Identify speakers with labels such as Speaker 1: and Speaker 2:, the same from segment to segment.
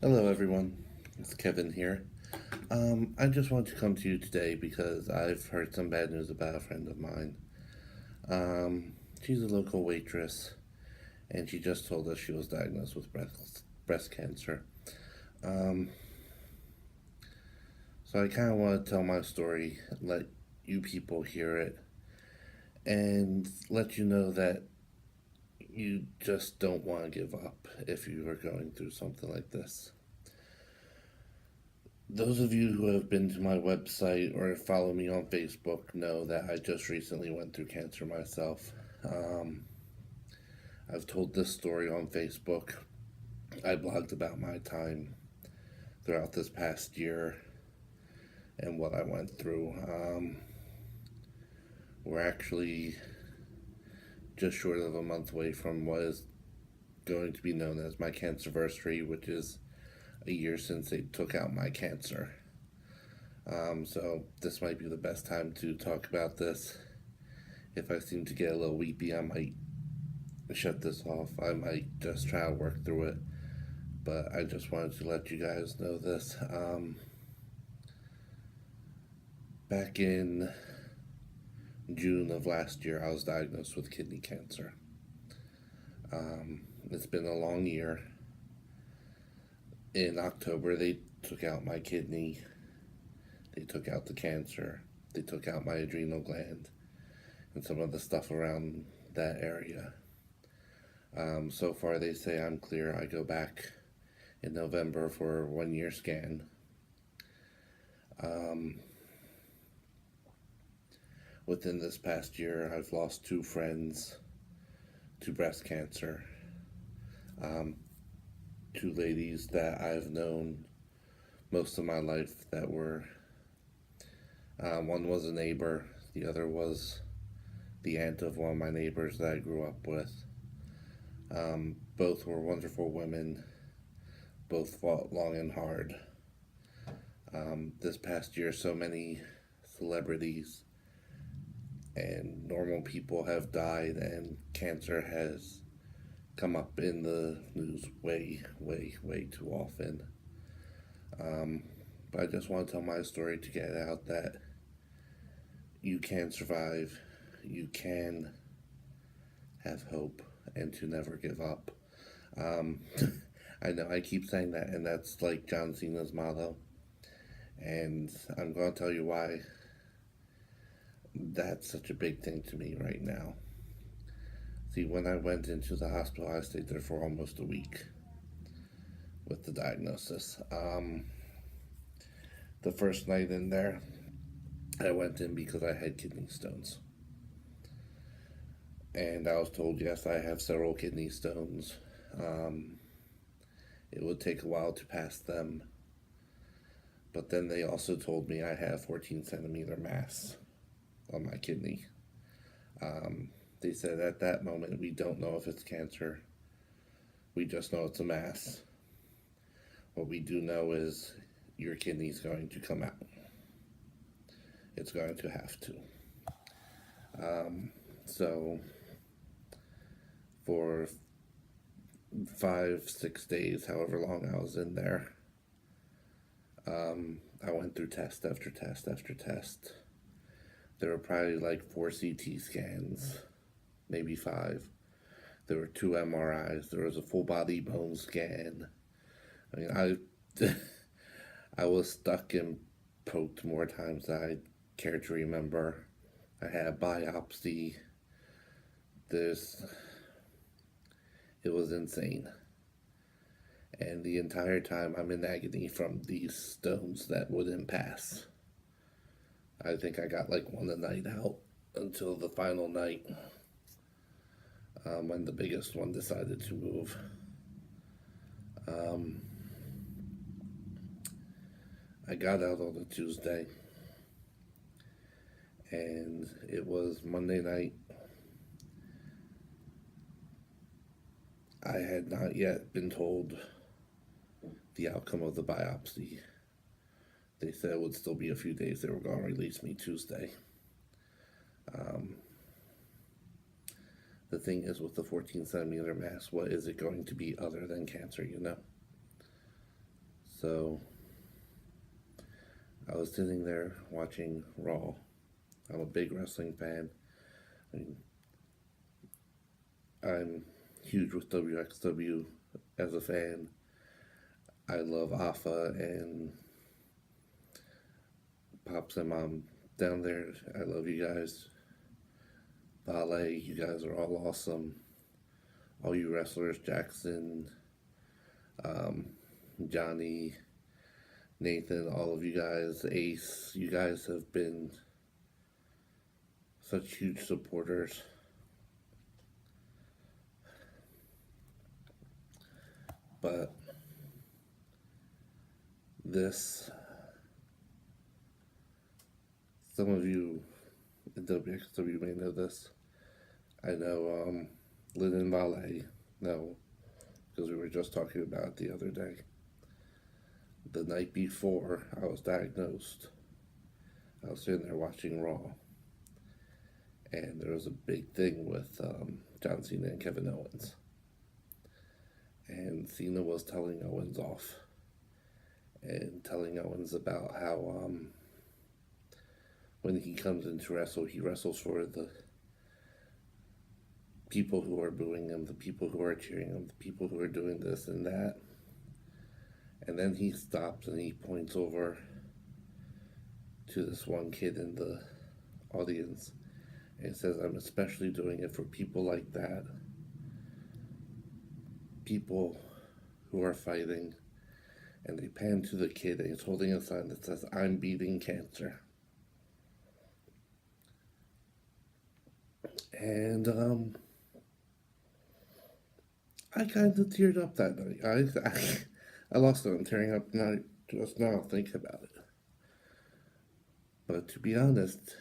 Speaker 1: Hello, everyone. It's Kevin here. I just want to come to you today because I've heard some bad news about a friend of mine. She's a local waitress, and she just told us she was diagnosed with breast cancer. Um, so I kind of want to tell my story, let you people hear it, and let you know that you just don't want to give up if you are going through something like this. Those of you who have been to my website or follow me on Facebook know that I just recently went through cancer myself. Um, I've told this story on Facebook. I blogged about my time throughout this past year and what I went through. We're actually just short of a month away from what is going to be known as my Canciversary, which is a year since they took out my cancer. So this might be the best time to talk about this. If I seem to get a little weepy, I might shut this off. I might just try to work through it. But I just wanted to let you guys know this. Back in June of last year, I was diagnosed with kidney cancer. It's been a long year. In October, they took out my kidney. They took out the cancer. They took out my adrenal gland and some of the stuff around that area. So far, they say I'm clear. I go back in November for a 1 year scan. Within this past year, I've lost two friends to breast cancer. Two ladies that I've known most of my life that were, one was a neighbor, the other was the aunt of one of my neighbors that I grew up with. Both were wonderful women, both fought long and hard. This past year, so many celebrities and normal people have died, and cancer has come up in the news way too often. But I just want to tell my story to get out that you can survive, you can have hope, and to never give up. I know I keep saying that, and that's like John Cena's motto. And I'm going to tell you why that's such a big thing to me right now. See, when I went into the hospital, I stayed there for almost a week with the diagnosis. The first night in there, I went in because I had kidney stones. And I was told, yes, I have several kidney stones. It would take a while to pass them. But then they also told me I have 14 centimeter mass on my kidney. They said at that moment, we don't know if it's cancer. We just know it's a mass. What we do know is your kidney's going to come out. It's going to have to. So for 5, 6 days, however long I was in there, I went through test after test after test. There were probably like 4 CT scans, maybe 5. There were 2 MRIs. There was a full body bone scan. I mean, I was stuck and poked more times than I care to remember. I had a biopsy. It was insane. And the entire time I'm in agony from these stones that wouldn't pass. I think I got like one a night out until the final night, when the biggest one decided to move. I got out on a Tuesday, and it was Monday night. I had not yet been told the outcome of the biopsy. They said it would still be a few days. They were going to release me Tuesday. The thing is, with the 14 centimeter mass, what is it going to be other than cancer, you know? So I was sitting there watching Raw. I'm a big wrestling fan. I mean, I'm huge with WXW as a fan. I love Alpha and Pops and Mom down there. I love you guys. Ballet, you guys are all awesome. All you wrestlers, Jackson, um, Johnny, Nathan, all of you guys, Ace, you guys have been such huge supporters. But this, some of you in WXW may know this. I know Lynn and Ballet, no, because we were just talking about it the other day. The night before I was diagnosed, I was sitting there watching Raw, and there was a big thing with John Cena and Kevin Owens. And Cena was telling Owens off and telling Owens about how when he comes in to wrestle, he wrestles for the people who are booing him, the people who are cheering him, the people who are doing this and that. And then he stops and he points over to this one kid in the audience and says, I'm especially doing it for people like that. People who are fighting. And they pan to the kid and he's holding a sign that says, I'm beating cancer. And I kind of teared up that night. I lost it. I'm tearing up now, just now thinking about it. But to be honest,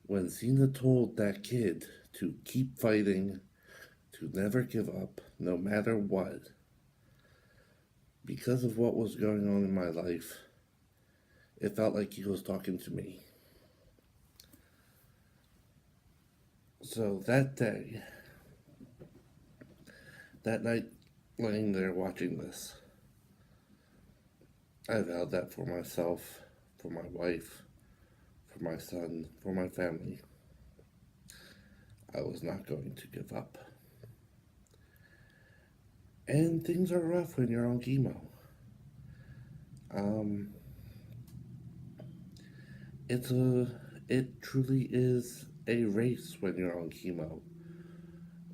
Speaker 1: when Cena told that kid to keep fighting, to never give up, no matter what, because of what was going on in my life, it felt like he was talking to me. So that day, that night, laying there watching this, I vowed that for myself, for my wife, for my son, for my family, I was not going to give up. And things are rough when you're on chemo. It truly is a race when you're on chemo.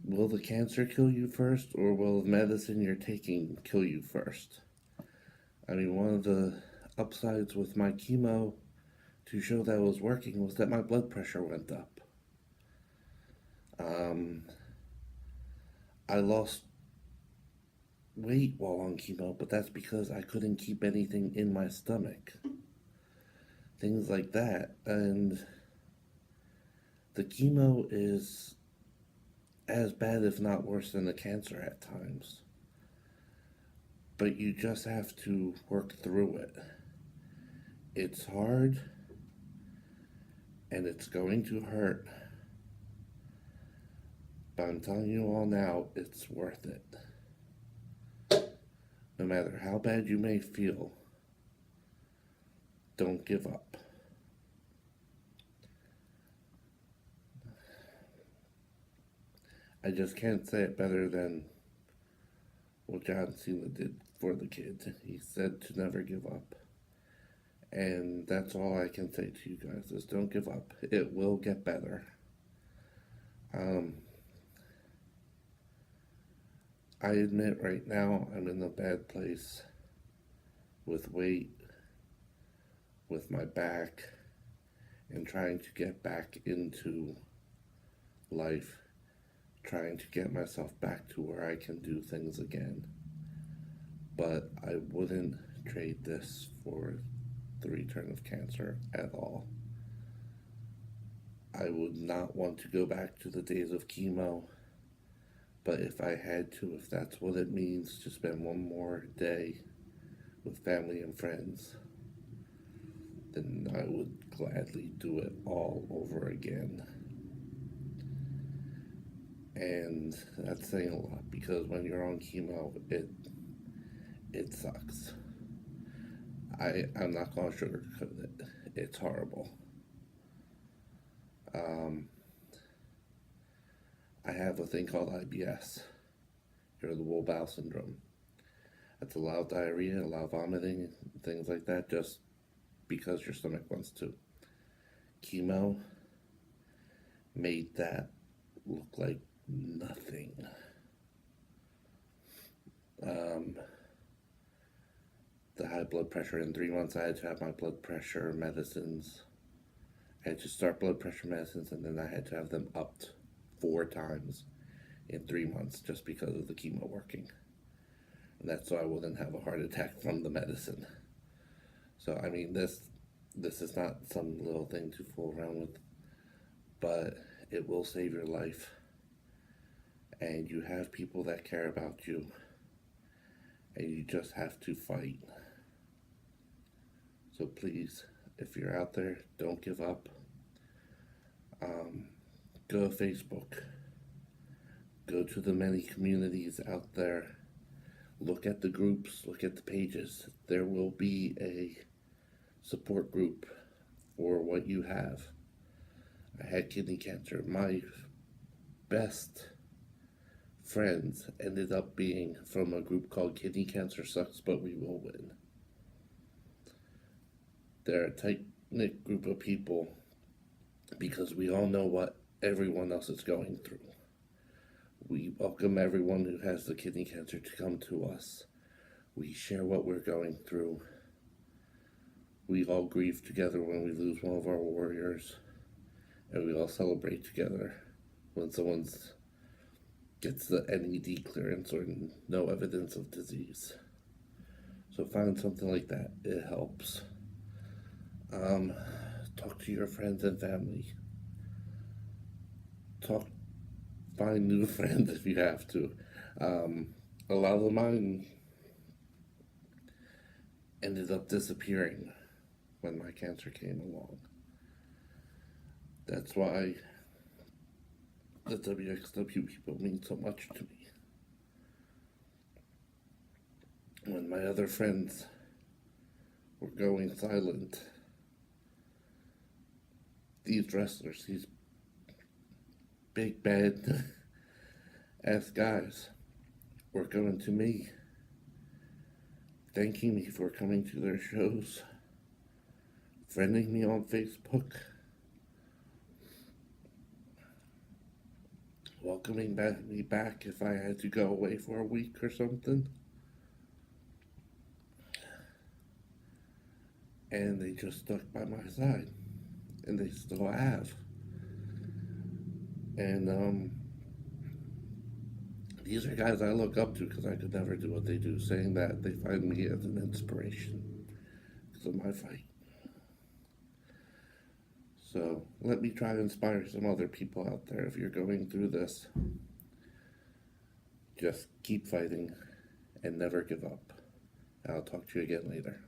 Speaker 1: Will the cancer kill you first, or will the medicine you're taking kill you first? I mean, one of the upsides with my chemo to show that it was working was that my blood pressure went up. I lost weight while on chemo, but that's because I couldn't keep anything in my stomach. Things like that. And the chemo is as bad, if not worse, than the cancer at times. But you just have to work through it. It's hard, and it's going to hurt. But I'm telling you all now, it's worth it. No matter how bad you may feel, don't give up. I just can't say it better than what John Cena did for the kid. He said to never give up. And that's all I can say to you guys is don't give up. It will get better. I admit right now I'm in a bad place with weight, with my back, and trying to get back into life, trying to get myself back to where I can do things again. But I wouldn't trade this for the return of cancer at all. I would not want to go back to the days of chemo, but if I had to, if that's what it means to spend one more day with family and friends, then I would gladly do it all over again. And that's saying a lot, because when you're on chemo, it sucks. I'm not going to sugarcoat it. It's horrible. Um, I have a thing called IBS, irritable bowel syndrome. It's a lot of diarrhea, a lot of vomiting, things like that, just because your stomach wants to. Chemo made that look like nothing. The high blood pressure, in 3 months I had to have my blood pressure medicines. I had to start blood pressure medicines, and then I had to have them upped 4 times in 3 months just because of the chemo working. And that's so I wouldn't have a heart attack from the medicine. So I mean, this is not some little thing to fool around with, but it will save your life. And you have people that care about you, and you just have to fight. So please, if you're out there, don't give up. Go to Facebook. Go to the many communities out there. Look at the groups, look at the pages. There will be a support group for what you have. I had kidney cancer. My best friends ended up being from a group called Kidney Cancer Sucks, But We Will Win. They're a tight-knit group of people because we all know what everyone else is going through. We welcome everyone who has the kidney cancer to come to us. We share what we're going through. We all grieve together when we lose one of our warriors, and we all celebrate together when someone gets the NED clearance or no evidence of disease. So find something like that. It helps. Talk to your friends and family. Find new friends if you have to. A lot of mine ended up disappearing when my cancer came along. That's why the WXW people mean so much to me. When my other friends were going silent, these wrestlers, these big bad ass guys, were going to me, thanking me for coming to their shows, friending me on Facebook, welcoming me back if I had to go away for a week or something. And they just stuck by my side, and they still have. And these are guys I look up to because I could never do what they do, saying that they find me as an inspiration because of my fight. So let me try to inspire some other people out there. If you're going through this, just keep fighting and never give up. I'll talk to you again later.